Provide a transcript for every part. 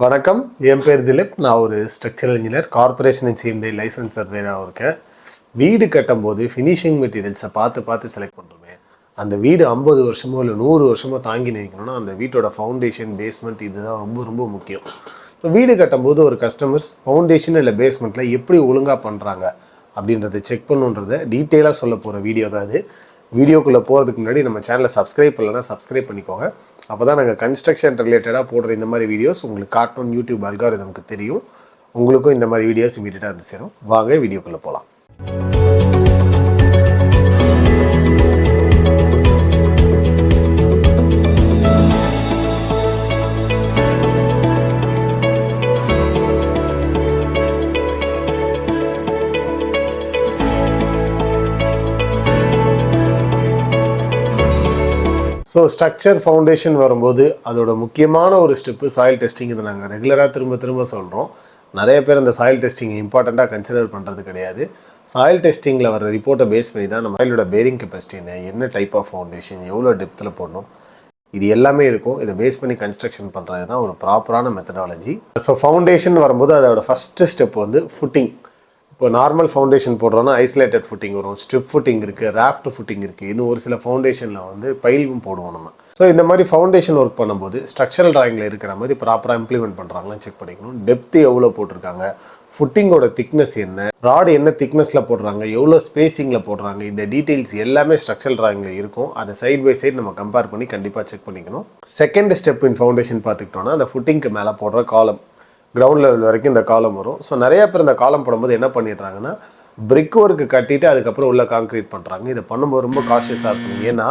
வணக்கம், என் பேர் திலிப். நான் ஒரு structural engineer, corporation and CMD license சர்வேராக இருக்கேன். வீடு கட்டும்போது ஃபினிஷிங் மெட்டீரியல்ஸை பார்த்து செலக்ட் பண்ணுறோமே, அந்த வீடு 50 வருஷமோ இல்லை 100 வருஷமோ தாங்கி நிற்கணும்னா அந்த வீட்டோட ஃபவுண்டேஷன், பேஸ்மெண்ட் இதுதான் ரொம்ப ரொம்ப முக்கியம். இப்போ வீடு கட்டும்போது ஒரு கஸ்டமர்ஸ் ஃபவுண்டேஷன் இல்லை பேஸ்மெண்ட்டில் எப்படி ஒழுங்காக பண்ணுறாங்க அப்படின்றத செக் பண்ணுன்றதை டீட்டெயிலாக சொல்ல போகிற வீடியோ தான் இது. வீடியோக்குள்ளே போகிறதுக்கு முன்னாடி நம்ம சேனலை சப்ஸ்கிரைப் பண்ணலைன்னா சப்ஸ்கிரைப் பண்ணிக்கோங்க. அப்போ தான் நாங்கள் கன்ஸ்ட்ரக்ஷன் ரிலேட்டடாக போடுற இந்த மாதிரி வீடியோஸ் உங்களுக்கு கார்ட்டூன் யூடியூப் அல்காரிதமுக்கு தெரியும். உங்களுக்கும் இந்த மாதிரி வீடியோஸ் இமீடியட்டாக வந்து சேரும். வாங்க வீடியோக்குள்ளே போகலாம். ஸோ ஸ்ட்ரக்சர் ஃபவுண்டேஷன் வரும்போது அதோட முக்கியமான ஒரு ஸ்டெப்பு சாயில் டெஸ்டிங். இதை நாங்கள் ரெகுலராக திரும்ப சொல்கிறோம். நிறைய பேர் அந்த சாயில் டெஸ்டிங் இம்பார்ட்டண்ட்டாக கன்சிடர் பண்ணுறது கிடையாது. சாயில் டெஸ்டிங்கில் வர ரிப்போர்ட்டை பேஸ் பண்ணி தான் நம்ம சாயிலோட பேரிங் கெப்பாசிட்டி என்ன டைப் ஆஃப் ஃபவுண்டேஷன், எவ்வளோ டெப்த்தில் போடணும், இது எல்லாமே இருக்கும். இதை பேஸ் பண்ணி கன்ஸ்ட்ரக்ஷன் பண்ணுறது தான் ஒரு ப்ராப்பரான மெத்தடாலஜி. ஸோ ஃபவுண்டேஷன் வரும்போது அதோட ஃபஸ்ட்டு ஸ்டெப் வந்து ஃபுட்டிங். இப்போ நார்மல் ஃபவுண்டேஷன் போடுறோன்னா ஐசோலேட்டட் ஃபுட்டிங் வரும், ஸ்ட்ரிப் ஃபுட்டிங் இருக்குது, ராஃப்ட் ஃபுட்டிங் இருக்குது, இன்னும் ஒரு சில ஃபவுண்டேஷனில் வந்து பைலும் போடுவோம் நம்ம. ஸோ இந்த மாதிரி ஃபவுண்டேஷன் ஒர்க் பண்ணும்போது ஸ்ட்ரக்சரல் டிராயிங்கில் இருக்கிற மாதிரி ப்ராப்பராக இம்ப்ளிமெண்ட் பண்ணுறாங்களான்னு செக் பண்ணிக்கணும். டெப்த்து எவ்வளோ போட்டிருக்காங்க, ஃபுட்டிங்கோட திக்னஸ் என்ன, ராடு என்ன திக்னஸில் போடுறாங்க, எவ்வளோ ஸ்பேசிங்கில் போடுறாங்க, இந்த டீட்டெயில்ஸ் எல்லாமே ஸ்ட்ரக்சரல் டிராயிங்கில் இருக்கும். அதை சைட் பை சைட் நம்ம கம்பேர் பண்ணி கண்டிப்பாக செக் பண்ணிக்கணும். செகண்ட் ஸ்டெப் இன் ஃபவுண்டேஷன் பார்த்துக்கிட்டோன்னா அந்த ஃபுட்டிங்க்கு மேலே போடுற காலம், கிரவுண்ட் லெவல் வரைக்கும் இந்த காலம் வரும். ஸோ நிறைய பேர் இந்த காலம் போடும்போது என்ன பண்ணிடுறாங்கன்னா பிரிக் ஒர்க்கு கட்டிட்டு அதுக்கப்புறம் உள்ள கான்க்ரீட் பண்ணுறாங்க. இதை பண்ணும்போது ரொம்ப காஷியஸாக இருக்கணும். ஏன்னா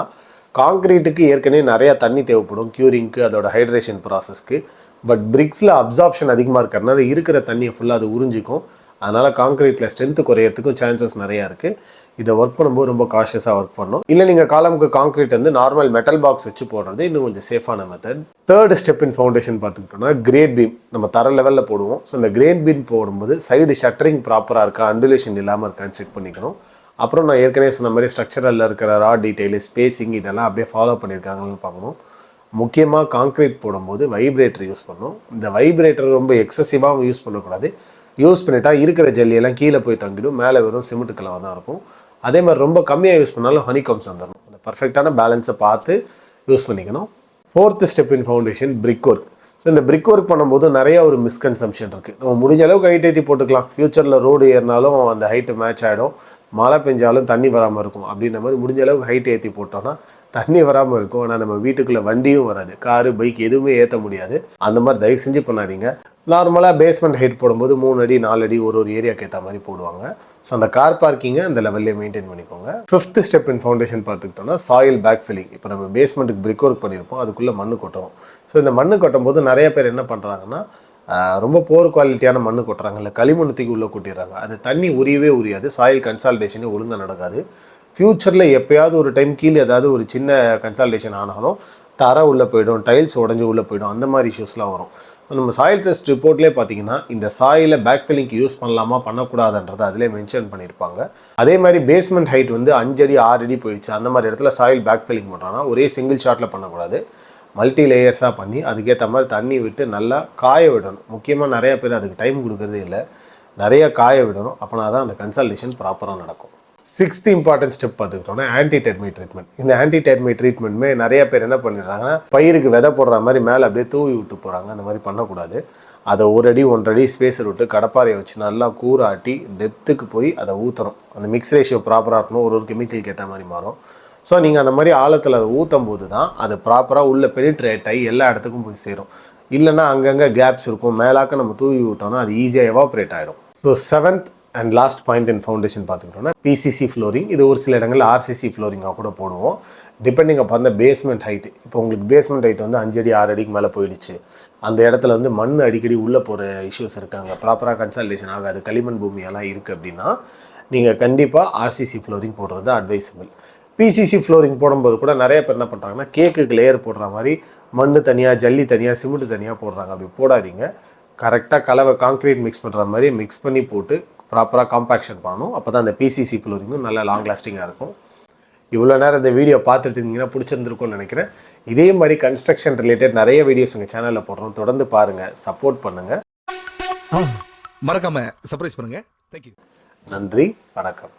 கான்க்ரீட்டுக்கு ஏற்கனவே நிறையா தண்ணி தேவைப்படும் க்யூரிங்க்கு, அதோட ஹைட்ரேஷன் ப்ராசஸ்க்கு. பட் பிரிக்ஸில் அப்சார்ப்ஷன் அதிகமாக இருக்கிறதுனால இருக்கிற தண்ணியை ஃபுல்லாக அது உறிஞ்சிக்கும். அதனால் கான்க்ரீட்டில் ஸ்ட்ரென்த்து குறையிறதுக்கும் சான்சஸ் நிறையா இருக்குது. இதை ஒர்க் பண்ணும்போது ரொம்ப காஷியஸாக ஒர்க் பண்ணணும். இல்லை நீங்கள் காலமுக்கு கான்க்ரீட் வந்து நார்மல் மெட்டல் பாக்ஸ் வச்சு போடுறது இன்னும் கொஞ்சம் சேஃபான method. Third step in foundation பார்த்துக்கிட்டோம்னா கிரேட் பீம் நம்ம தர லெவலில் போடுவோம். ஸோ இந்த கிரேட் பீம் போடும்போது சைடு ஷட்டரிங் ப்ராப்பராக இருக்கா, அண்டுலேஷன் இல்லாமல் இருக்கான்னு செக் பண்ணிக்கணும். அப்புறம் நான் ஏற்கனவே சொன்ன மாதிரி ஸ்ட்ரக்சரில் இருக்கிற ரா டீட்டெயிலு, ஸ்பேசிங் இதெல்லாம் அப்படியே ஃபாலோ பண்ணியிருக்காங்கன்னு பார்க்கணும். முக்கியமாக கான்க்ரீட் போடும்போது வைப்ரேட்டர் யூஸ் பண்ணணும். இந்த வைப்ரேட்டர் ரொம்ப எக்ஸசிவாகவும் யூஸ் பண்ணக்கூடாது. யூஸ் பண்ணிட்டா இருக்கிற ஜல்லியெல்லாம் கீழே போய் தங்கிடும், மேலே வெறும் சிமெண்ட் கலவை தான் இருக்கும். அதே மாதிரி ரொம்ப கம்மியாக யூஸ் பண்ணாலும் ஹனிகாம்ஸ் வந்துடணும். அந்த பர்ஃபெக்டான பேலன்ஸை பார்த்து யூஸ் பண்ணிக்கணும். Fourth step in foundation brick work. So இந்த பிரிக் ஒர்க் பண்ணும்போது நிறையா ஒரு மிஸ்கன்சம்ஷன் இருக்குது. நம்ம முடிஞ்ச அளவுக்கு ஹைட் ஏற்றி போட்டுக்கலாம். ஃப்யூச்சரில் ரோடு ஏறினாலும் அந்த ஹைட்டு மேட்ச் ஆகிடும், மழை பெஞ்சாலும் தண்ணி வராமல் இருக்கும். அப்படின்ற மாதிரி முடிஞ்ச அளவுக்கு ஹைட் ஏற்றி போட்டோன்னா தண்ணி வராமல் இருக்கும். ஆனால் நம்ம வீட்டுக்குள்ளே வண்டியும் வராது, காரு பைக் எதுவுமே ஏற்ற முடியாது. அந்த மாதிரி தயவு செஞ்சு பண்ணாதீங்க. நார்மலாக பேஸ்மெண்ட் ஹைட் போடும்போது 3 அடி 4 அடி ஒரு ஏரியாவுக்கு ஏற்ற மாதிரி போடுவாங்க. ஸோ அந்த கார் பார்க்கிங்கை அந்த லெவல்லே மெயின்டைன் பண்ணிக்கோங்க. ஃபிஃப்த் ஸ்டெப் இன் ஃபவுண்டேஷன் பார்த்துக்கிட்டோம்னா சாயில் பேக் ஃபில்லிங். இப்போ நம்ம பேஸ்மெண்ட்டுக்கு பிரிக் ஒர்க் பண்ணியிருப்போம், அதுக்குள்ளே மண் கொட்டணும். ஸோ இந்த மண் கொட்டும் போது நிறைய பேர் என்ன பண்ணுறாங்கன்னா ரொம்ப போர் குவாலிட்டியான மண் கொட்டுறாங்க, இல்லை களிமண்ணுக்கு உள்ளே கொட்டிடுறாங்க. அது தண்ணி உரியாது, சாயில் கன்சால்டேஷனே ஒழுங்காக நடக்காது. ஃப்யூச்சரில் எப்போயாவது ஒரு டைம் கீழே ஏதாவது ஒரு சின்ன கன்சால்டேஷன் ஆனாலும் தர உள்ளே போய்டும், டைல்ஸ் உடஞ்சி உள்ளே போய்டும், அந்த மாதிரி இஷ்யூஸ்லாம் வரும். நம்ம சாயில் டெஸ்ட் ரிப்போர்ட்லேயே பார்த்தீங்கன்னா இந்த சாயிலை பேக் ஃபில்லிங்க்கு யூஸ் பண்ணலாமா பண்ணக்கூடாதுன்றதை அதிலே மென்ஷன் பண்ணியிருப்பாங்க. அதே மாதிரி பேஸ்மெண்ட் ஹைட் வந்து 5 அடி 6 அடி போயிடுச்சு, அந்த மாதிரி இடத்துல சாயில் பேக் ஃபில்லிங் பண்ணுறாங்கன்னா ஒரே சிங்கிள் ஷாட்டில் பண்ணக்கூடாது, மல்டி லேயர்ஸாக பண்ணி அதுக்கேற்ற மாதிரி தண்ணி விட்டு நல்லா காய விடணும். முக்கியமாக நிறைய பேர் அதுக்கு டைம் கொடுக்குறதே இல்லை, நிறைய காய விடணும். அப்போனா தான் அந்த கன்சல்டேஷன் ப்ராப்பராக நடக்கும். சிக்ஸ்த் இம்பார்ட்டன்ட் ஸ்டெப் பார்த்துக்கிட்டோன்னா ஆன்டி டெர்மைட் ட்ரீட்மெண்ட். இந்த ஆன்டி டெர்மைட் ட்ரீட்மெண்ட்டுமே நிறைய பேர் என்ன பண்ணிடுறாங்கன்னா பயிருக்கு விதை போடுற மாதிரி மேலே அப்படியே தூவி விட்டு போகிறாங்க. அந்த மாதிரி பண்ணக்கூடாது. அதை 1 அடி 1.5 அடி ஸ்பேஸர் விட்டு கடப்பாறையை வச்சு நல்லா கூராட்டி டெப்த்துக்கு போய் அதை ஊற்றணும். அந்த மிக்ஸ் ரேஷியோ ப்ராப்பராக இருக்கணும், ஒரு கெமிக்கலுக்கு ஏற்ற மாதிரி மாறும். ஸோ நீங்கள் அந்த மாதிரி ஆழத்தில் அதை ஊற்றும் போது தான் அது ப்ராப்பராக உள்ளே பெனிட்ரேட் ஆகி எல்லா இடத்துக்கும் போய் சேரும். இல்லைனா அங்கங்கே கேப்ஸ் இருக்கும், மேலாக்க நம்ம தூவி விட்டோம்னா அது ஈஸியாக எவாப்ரேட் ஆகிடும். So 7th and last point in foundation பார்த்துக்கிட்டோம்னா பிசிசி ஃப்ளோரிங். இது ஒரு சில இடங்களில் ஆர்சிசி ஃப்ளோரிங்காக கூட போடுவோம், டிபெண்டிங் அப்போ அந்த பேஸ்மெண்ட் ஹைட்டு. இப்போ உங்களுக்கு பேஸ்மெண்ட் ஹைட் வந்து 5 அடி 6 அடிக்கு மேலே போயிடுச்சு, அந்த இடத்துல வந்து மண் அடிக்கடி உள்ளே போகிற இஷ்யூஸ் இருக்காங்க, ப்ராப்பராக கன்சல்டேஷன் ஆகாது, களிமண் பூமியெல்லாம் இருக்குது அப்படின்னா நீங்கள் கண்டிப்பாக ஆர்சிசி ஃப்ளோரிங் போடுறது அட்வைசபிள். பிசிசி ஃப்ளோரிங் போடும்போது கூட நிறைய பேர் என்ன பண்ணுறாங்கன்னா கேக்குக்கு லேயர் போடுற மாதிரி மண் தனியாக, ஜல்லி தனியாக, சிமெண்ட் தனியாக போடுறாங்க. அப்படி போடாதீங்க. கரெக்டாக கலவை கான்க்ரீட் மிக்ஸ் பண்ணுற மாதிரி மிக்ஸ் பண்ணி போட்டு ப்ராப்பராக காம்பேக்ஷன் பண்ணணும். அப்போ தான் அந்த பிசிசி ஃப்ளோரிங்கும் நல்லா லாங் லாஸ்டிங்காக இருக்கும். இவ்வளோ நேரம் இந்த வீடியோ பார்த்துட்டு இருந்தீங்கன்னா பிடிச்சிருந்துருக்கும்னு நினைக்கிறேன். இதே மாதிரி கன்ஸ்ட்ரக்ஷன் ரிலேட்டட் நிறைய வீடியோஸ் உங்கள் சேனலில் போடுறோம். தொடர்ந்து பாருங்கள், சப்போர்ட் பண்ணுங்கள். மறக்காம சர்ப்ரைஸ் பண்ணுங்க. தேங்க்யூ. நன்றி, வணக்கம்.